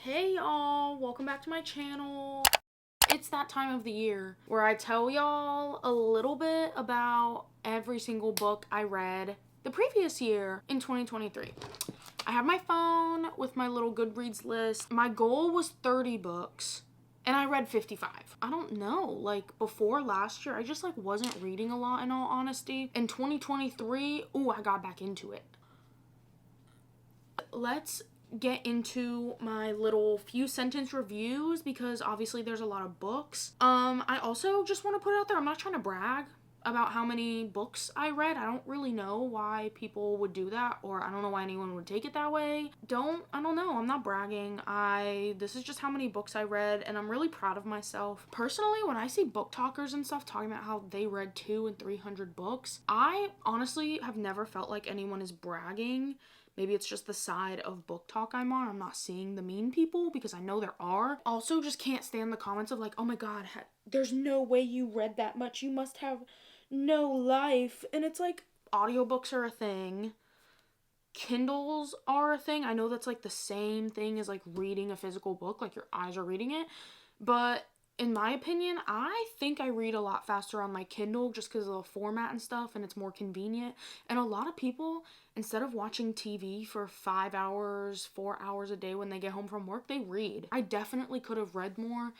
Hey y'all, welcome back to my channel. It's that time of the year where I tell y'all a little bit about every single book I read the previous year in 2023. I have my phone with my little Goodreads list. My goal was 30 books and I read 55. I don't know, like before last year, I just wasn't reading a lot in all honesty. In 2023, I got back into it. Let's get into my little few sentence reviews because obviously there's a lot of books. I also just want to put out there, I'm not trying to brag about how many books I read. I don't really know why people would do that, or I don't know why anyone would take it that way. I don't know. I'm not bragging. This is just how many books I read, and I'm really proud of myself. Personally, when I see book talkers and stuff talking about how they read 200 and 300 books, I honestly have never felt like anyone is bragging. Maybe it's just the side of book talk I'm on. I'm not seeing the mean people because I know there are. Also, just can't stand the comments of like, oh my god, there's no way you read that much. You must have no life. And it's like, audiobooks are a thing. Kindles are a thing. I know that's like the same thing as like reading a physical book, like your eyes are reading it. But in my opinion, I think I read a lot faster on my Kindle just because of the format and stuff, and it's more convenient. And a lot of people, instead of watching TV for 5 hours, 4 hours a day when they get home from work, they read. I definitely could have read more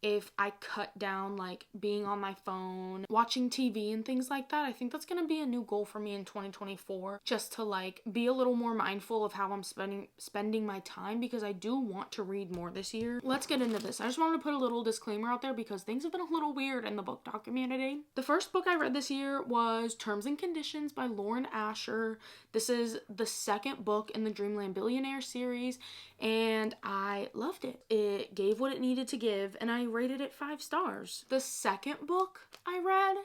if I cut down like being on my phone, watching TV and things like that. I think that's gonna be a new goal for me in 2024, just to like be a little more mindful of how I'm spending my time, because I do want to read more this year. Let's get into this. I just wanted to put a little disclaimer out there because things have been a little weird in the book talk community. The first book I read this year was Terms and Conditions by Lauren Asher. This is the second book in the Dreamland Billionaire series, and I loved it. It gave what it needed to give, and I rated it 5 stars. The second book I read,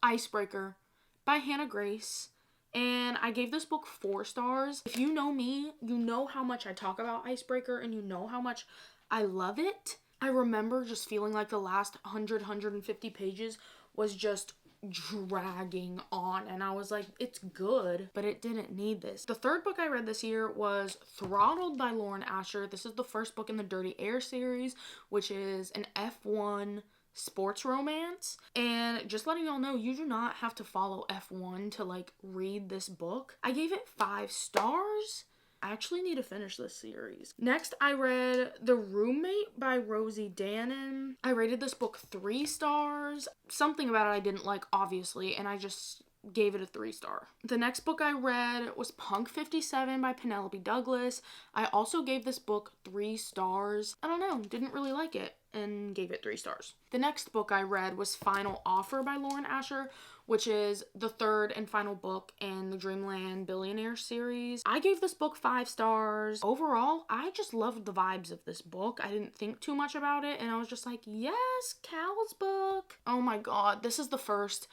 Icebreaker by Hannah Grace, and I gave this book 4 stars. If you know me, you know how much I talk about Icebreaker and you know how much I love it. I remember just feeling like the last 150 pages was just dragging on, and I was like, it's good, but it didn't need this. The third book I read this year was Throttled by Lauren Asher. This is the first book in the Dirty Air series, which is an F1 sports romance. And just letting y'all know, you do not have to follow F1 to like read this book. I gave it 5 stars. I actually need to finish this series. Next, I read The Roommate by Rosie Dannon. I rated this book 3 stars. Something about it I didn't like, obviously, and I just gave it a 3 star. The next book I read was Punk 57 by Penelope Douglas. I also gave this book 3 stars. I don't know, didn't really like it and gave it 3 stars. The next book I read was Final Offer by Lauren Asher, which is the third and final book in the Dreamland Billionaire series. I gave this book 5 stars. Overall, I just loved the vibes of this book. I didn't think too much about it, and I was just like, yes, Cal's book. Oh my god, this is the first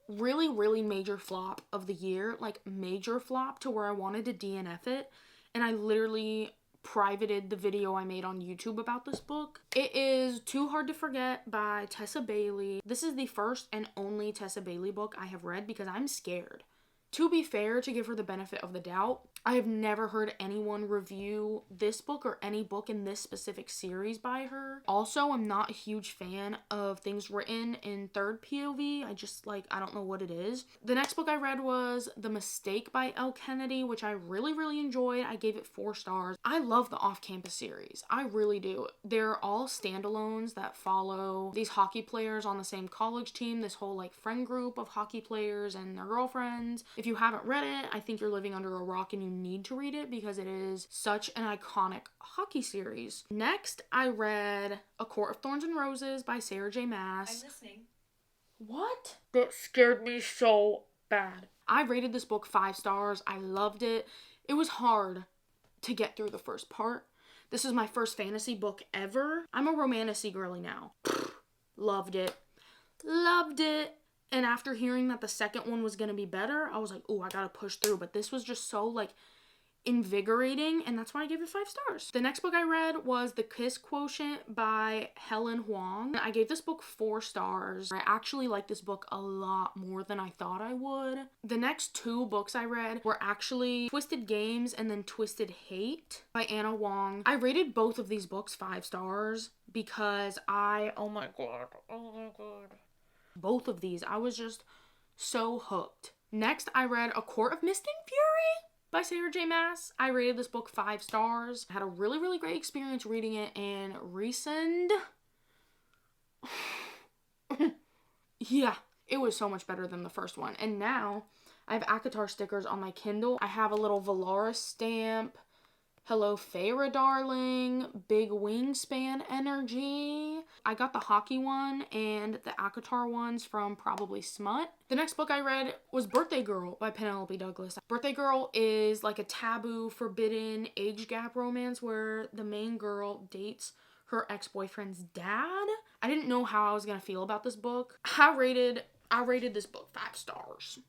really major flop of the year. Like, major flop to where I wanted to DNF it, and I literally privated the video I made on YouTube about this book. It is Too Hard to Forget by Tessa Bailey. This is the first and only Tessa Bailey book I have read because I'm scared. To be fair, to give her the benefit of the doubt, I have never heard anyone review this book or any book in this specific series by her. Also, I'm not a huge fan of things written in third POV. I don't know what it is. The next book I read was The Mistake by Elle Kennedy, which I really enjoyed. I gave it 4 stars. I love the Off-Campus series. I really do. They're all standalones that follow these hockey players on the same college team, this whole like friend group of hockey players and their girlfriends. If you haven't read it, I think you're living under a rock and you need to read it because it is such an iconic hockey series. Next, I read A Court of Thorns and Roses by Sarah J. Maas. I'm listening. What? That scared me so bad. I rated this book 5 stars. I loved it. It was hard to get through the first part. This is my first fantasy book ever. I'm a romantasy girly now. Loved it. Loved it. And after hearing that the second one was going to be better, I was like, oh, I got to push through. But this was just so, like, invigorating, and that's why I gave it 5 stars. The next book I read was The Kiss Quotient by Helen Huang. I gave this book 4 stars. I actually like this book a lot more than I thought I would. The next 2 books I read were actually Twisted Games and then Twisted Hate by Anna Wong. I rated both of these books 5 stars because oh my god. Both of these, I was just so hooked. Next, I read A Court of Mist and Fury by Sarah J. Maas. I rated this book 5 stars. I had a really, really great experience reading it and resend. Yeah, it was so much better than the first one. And now I have ACOTAR stickers on my Kindle. I have a little Valaris stamp. Hello, Feyre, darling. Big wingspan energy. I got the hockey one and the ACOTAR ones from Probably Smut. The next book I read was Birthday Girl by Penelope Douglas. Birthday Girl is like a taboo, forbidden age gap romance where the main girl dates her ex-boyfriend's dad. I didn't know how I was gonna feel about this book. I rated this book 5 stars.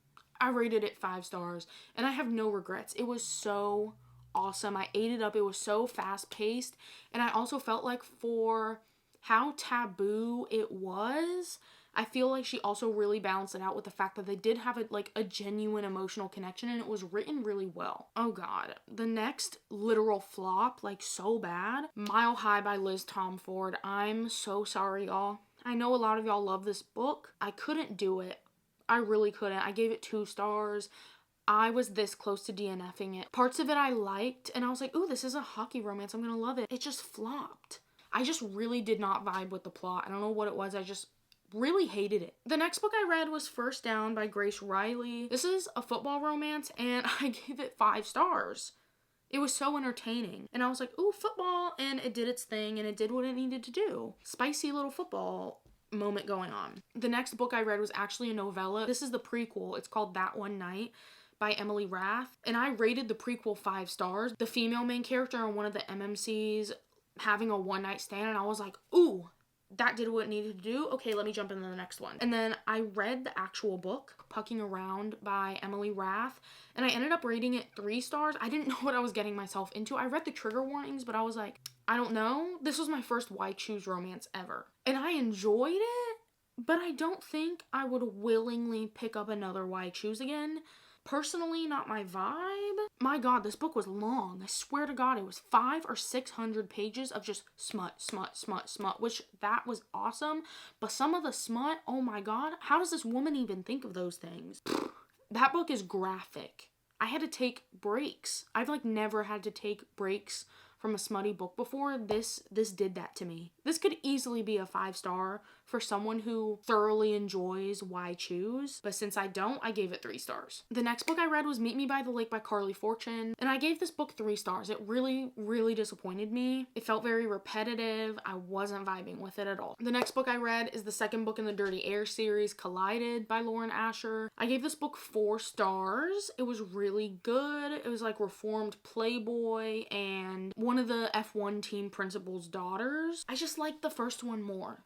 I rated it 5 stars and I have no regrets. It was so awesome. I ate it up. It was so fast paced, and I also felt like for how taboo it was, I feel like she also really balanced it out with the fact that they did have a genuine emotional connection, and it was written really well. Oh god. The next literal flop, like so bad, Mile High by Liz Tomford. I'm so sorry, y'all. I know a lot of y'all love this book. I couldn't do it. I really couldn't. I gave it 2 stars. I was this close to DNFing it. Parts of it I liked, and I was like, ooh, this is a hockey romance. I'm gonna love it. It just flopped. I just really did not vibe with the plot. I don't know what it was. I just really hated it. The next book I read was First Down by Grace Riley. This is a football romance, and I gave it 5 stars. It was so entertaining. And I was like, ooh, football, and it did its thing, and it did what it needed to do. Spicy little football moment going on. The next book I read was actually a novella. This is the prequel. It's called That One Night by Emily Rath, and I rated the prequel 5 stars. The female main character in one of the MMCs having a one-night stand, and I was like, ooh, that did what it needed to do. Okay, let me jump into the next one. And then I read the actual book, Pucking Around by Emily Rath, and I ended up rating it 3 stars. I didn't know what I was getting myself into. I read the trigger warnings, but I was like, I don't know. This was my first Why Choose romance ever, and I enjoyed it, but I don't think I would willingly pick up another Why Choose again. Personally, not my vibe. My god, this book was long. I swear to god, it was 500 or 600 pages of just smut, which that was awesome. But some of the smut, oh my god, how does this woman even think of those things? That book is graphic. I had to take breaks. I've never had to take breaks from a smutty book before. This did that to me. This could easily be a 5 star for someone who thoroughly enjoys Why Choose, but since I don't, I gave it 3 stars. The next book I read was Meet Me by the Lake by Carly Fortune, and I gave this book 3 stars. It really, really disappointed me. It felt very repetitive. I wasn't vibing with it at all. The next book I read is the second book in the Dirty Air series, Collided by Lauren Asher. I gave this book 4 stars. It was really good. It was like reformed playboy and one of the F1 team principal's daughters. I just liked the first one more.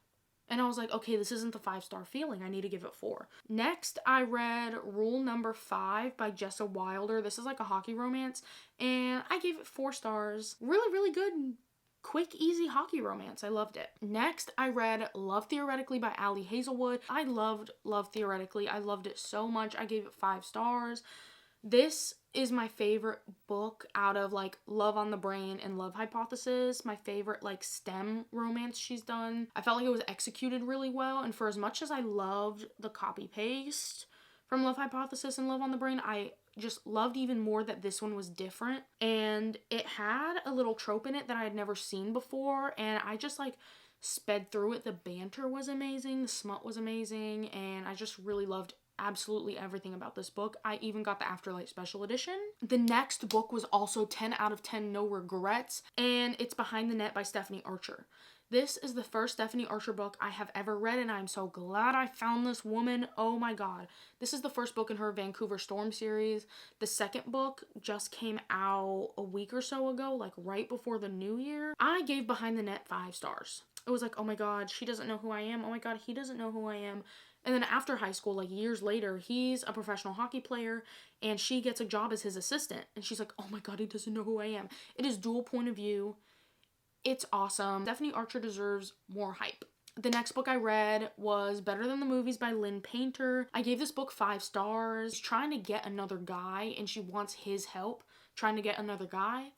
And I was like, okay, this isn't the 5-star feeling. I need to give it 4. Next, I read Rule Number 5 by Jessa Wilder. This is like a hockey romance, and I gave it 4 stars. Really, really good, quick, easy hockey romance. I loved it. Next, I read Love Theoretically by Ali Hazelwood. I loved Love Theoretically. I loved it so much. I gave it 5 stars. This is my favorite book out of Love on the Brain and Love Hypothesis. My favorite STEM romance she's done. I felt like it was executed really well, and for as much as I loved the copy paste from Love Hypothesis and Love on the Brain, I just loved even more that this one was different, and it had a little trope in it that I had never seen before, and I just sped through it. The banter was amazing, the smut was amazing, and I just really loved absolutely everything about this book. I even got the Afterlight Special Edition. The next book was also 10 out of 10 no regrets, and it's Behind the Net by Stephanie Archer. This is the first Stephanie Archer book I have ever read, and I'm so glad I found this woman. Oh my god. This is the first book in her Vancouver Storm series. The second book just came out a week or so ago, right before the new year. I gave Behind the Net 5 stars. It was oh my god, she doesn't know who I am. Oh my god, he doesn't know who I am. And then after high school, like years later, he's a professional hockey player and she gets a job as his assistant. And she's like, oh my God, he doesn't know who I am. It is dual point of view. It's awesome. Stephanie Archer deserves more hype. The next book I read was Better Than the Movies by Lynn Painter. I gave this book 5 stars. She's trying to get another guy and she wants his help trying to get another guy,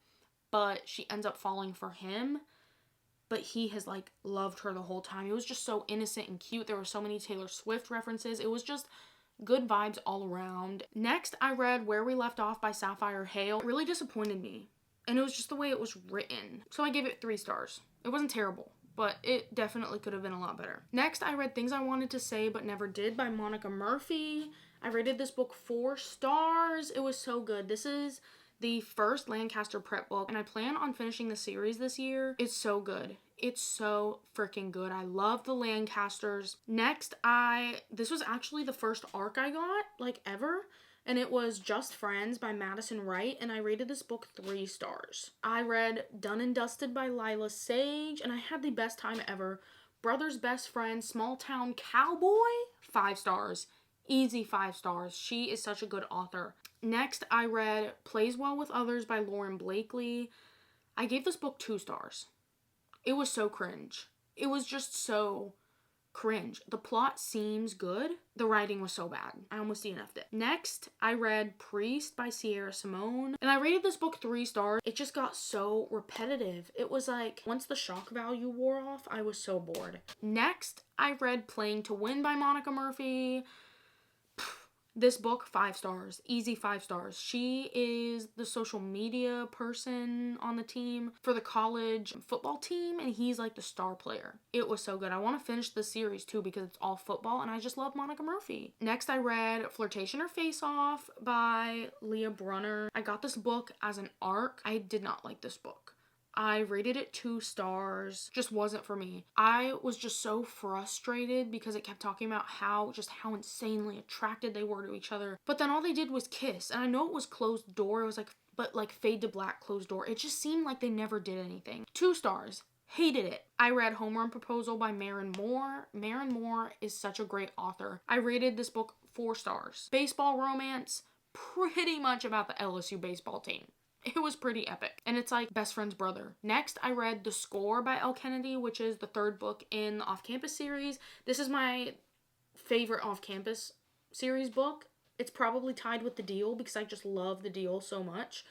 but she ends up falling for him. But he has like loved her the whole time. It was just so innocent and cute. There were so many Taylor Swift references. It was just good vibes all around. Next, I read Where We Left Off by Sapphire Hale. It really disappointed me. And it was just the way it was written. So I gave it 3 stars. It wasn't terrible, but it definitely could have been a lot better. Next, I read Things I Wanted to Say But Never Did by Monica Murphy. I rated this book 4 stars. It was so good. This is the first Lancaster prep book, and I plan on finishing the series this year. It's so good. It's so freaking good. I love the Lancasters. Next, this was actually the first ARC I got, like, ever. And it was Just Friends by Madison Wright, and I rated this book 3 stars. I read Done and Dusted by Lila Sage, and I had the best time ever. Brother's Best Friend, Small Town Cowboy, 5 stars. Easy 5 stars. She is such a good author. Next, I read Plays Well with Others by Lauren Blakely. I gave this book 2 stars. It was so cringe. It was just so cringe. The plot seems good. The writing was so bad. I almost DNF'd it. Next, I read Priest by Sierra Simone. And I rated this book 3 stars. It just got so repetitive. It was like, once the shock value wore off, I was so bored. Next, I read Playing to Win by Monica Murphy. This book, 5 stars. Easy 5 stars. She is the social media person on the team for the college football team, and he's like the star player. It was so good. I want to finish the series too because it's all football, and I just love Monica Murphy. Next, I read Flirtation or Face Off by Leah Brunner. I got this book as an ARC. I did not like this book. I rated it 2 stars. Just wasn't for me. I was just so frustrated because it kept talking about how insanely attracted they were to each other. But then all they did was kiss. And I know it was closed door. It was like fade to black closed door. It just seemed like they never did anything. 2 stars. Hated it. I read Home Run Proposal by Maren Moore. Maren Moore is such a great author. I rated this book 4 stars. Baseball romance, pretty much about the LSU baseball team. It was pretty epic. And it's like best friend's brother. Next, I read The Score by Elle Kennedy, which is the 3rd book in the Off-Campus series. This is my favorite Off-Campus series book. It's probably tied with The Deal because I just love The Deal so much.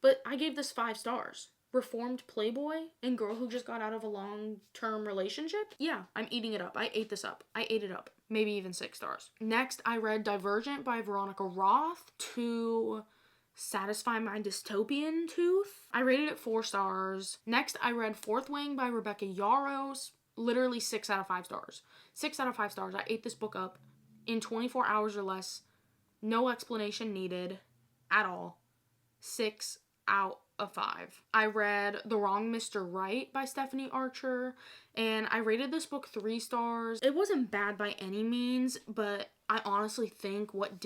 But I gave this 5 stars. Reformed playboy and girl who just got out of a long-term relationship. Yeah, I'm eating it up. I ate this up. I ate it up. Maybe even 6 stars. Next, I read Divergent by Veronica Roth to satisfy my dystopian tooth. I rated it 4 stars. Next, I read Fourth Wing by Rebecca Yarros. Literally 6 out of 5 stars. 6 out of 5 stars. I ate this book up in 24 hours or less. No explanation needed at all. 6 out of 5. I read The Wrong Mr. Right by Stephanie Archer, and I rated this book 3 stars. It wasn't bad by any means, but I honestly think what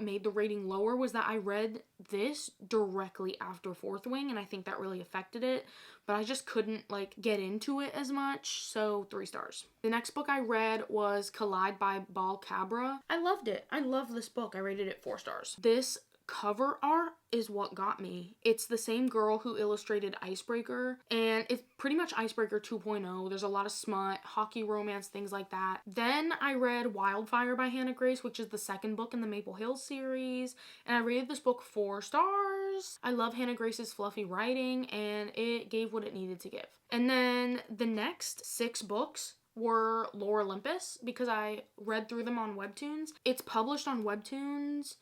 made the rating lower was that I read this directly after Fourth Wing, and I think that really affected it, but I just couldn't get into it as much, so 3 stars. The next book I read was Collide by Bal Cabra. I loved it. I love this book. I rated it 4 stars. This cover art is what got me. It's the same girl who illustrated Icebreaker, and it's pretty much Icebreaker 2.0. There's a lot of smut, hockey romance, things like that. Then I read Wildfire by Hannah Grace, which is the 2nd book in the Maple Hills series, and I rated this book 4 stars. I love Hannah Grace's fluffy writing, and it gave what it needed to give. And then the next 6 books were Lore Olympus, because I read through them on Webtoons. It's published on Webtoons,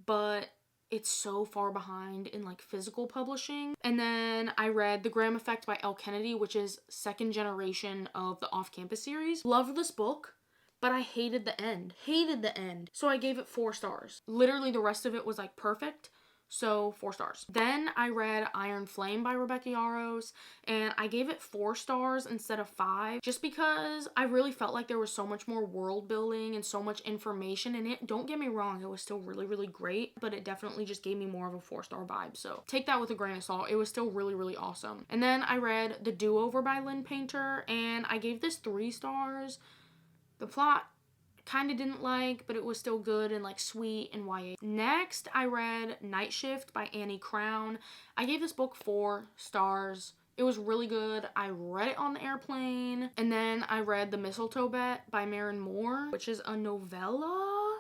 but it's so far behind in physical publishing. And then I read The Graham Effect by Elle Kennedy, which is 2nd generation of the Off-Campus series. Loved this book, but I hated the end. Hated the end. So I gave it 4 stars. Literally the rest of it was perfect. So 4 stars. Then I read Iron Flame by Rebecca Yarros, and I gave it 4 stars instead of 5, just because I really felt like there was so much more world building and so much information in it. Don't get me wrong, it was still really, really great, but it definitely just gave me more of a 4-star vibe. So take that with a grain of salt. It was still really, really awesome. And then I read The Do-Over by Lynn Painter, and I gave this 3 stars. The plot kind of didn't like, but it was still good and like sweet and YA. Next, I read Night Shift by Annie Crown. I gave this book 4 stars. It was really good. I read it on the airplane. And then I read The Mistletoe Bet by Maren Moore, which is a novella.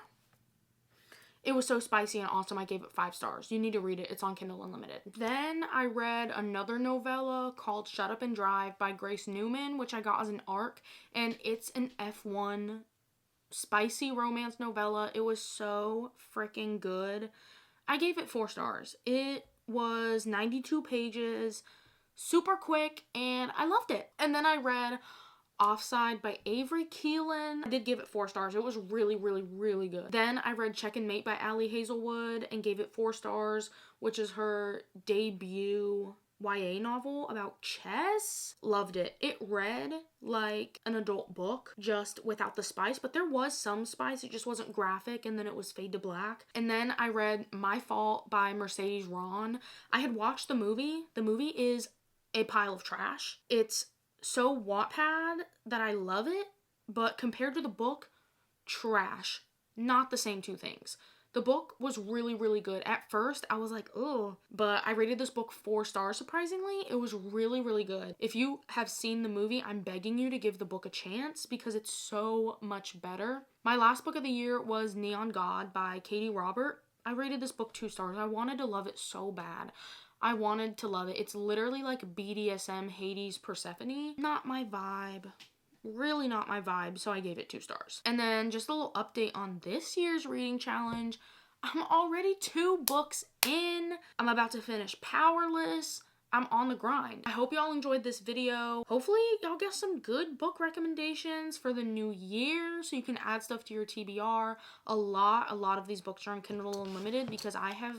It was so spicy and awesome. I gave it 5 stars. You need to read it. It's on Kindle Unlimited. Then I read another novella called Shut Up and Drive by Grace Newman, which I got as an ARC. And it's an F1 spicy romance novella. It was so freaking good. I gave it 4 stars. It was 92 pages, super quick, and I loved it. And then I read Offside by Avery Keelan. I did give it 4 stars. It was really, really, really good. Then I read Check and Mate by Allie Hazelwood and gave it 4 stars, which is her debut YA novel about chess. Loved it. It read like an adult book, just without the spice, but there was some spice. It just wasn't graphic, and then it was fade to black. And then I read My Fault by Mercedes Ron. I had watched the movie. The movie is a pile of trash. It's so Wattpad that I love it, but compared to the book, trash. Not the same two things. The book was really, really good. At first, I was like, oh, but I rated this book 4 stars, surprisingly. It was really, really good. If you have seen the movie, I'm begging you to give the book a chance because it's so much better. My last book of the year was Neon God by Katie Robert. I rated this book 2 stars. I wanted to love it so bad. I wanted to love it. It's literally like BDSM Hades Persephone. Not my vibe. Really not my vibe, so I gave it 2 stars. And then just a little update on this year's reading challenge. I'm already 2 books in. I'm about to finish Powerless. I'm on the grind. I hope y'all enjoyed this video. Hopefully y'all get some good book recommendations for the new year so you can add stuff to your TBR. A lot of these books are on Kindle Unlimited because I have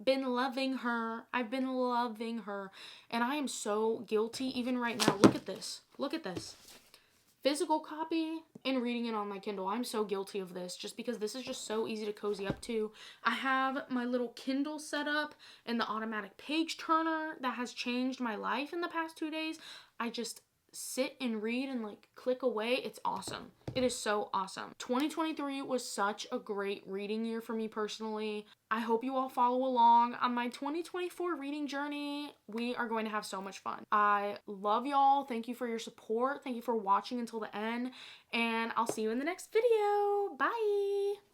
been loving her. I've been loving her. And I am so guilty even right now. Look at this. Look at this. Physical copy and reading it on my Kindle. I'm so guilty of this just because this is just so easy to cozy up to. I have my little Kindle set up and the automatic page turner that has changed my life in the past 2 days. I just sit and read and like click away. It's awesome. It is so awesome. 2023 was such a great reading year for me personally. I hope you all follow along on my 2024 reading journey. We are going to have so much fun. I love y'all. Thank you for your support. Thank you for watching until the end, and I'll see you in the next video. Bye.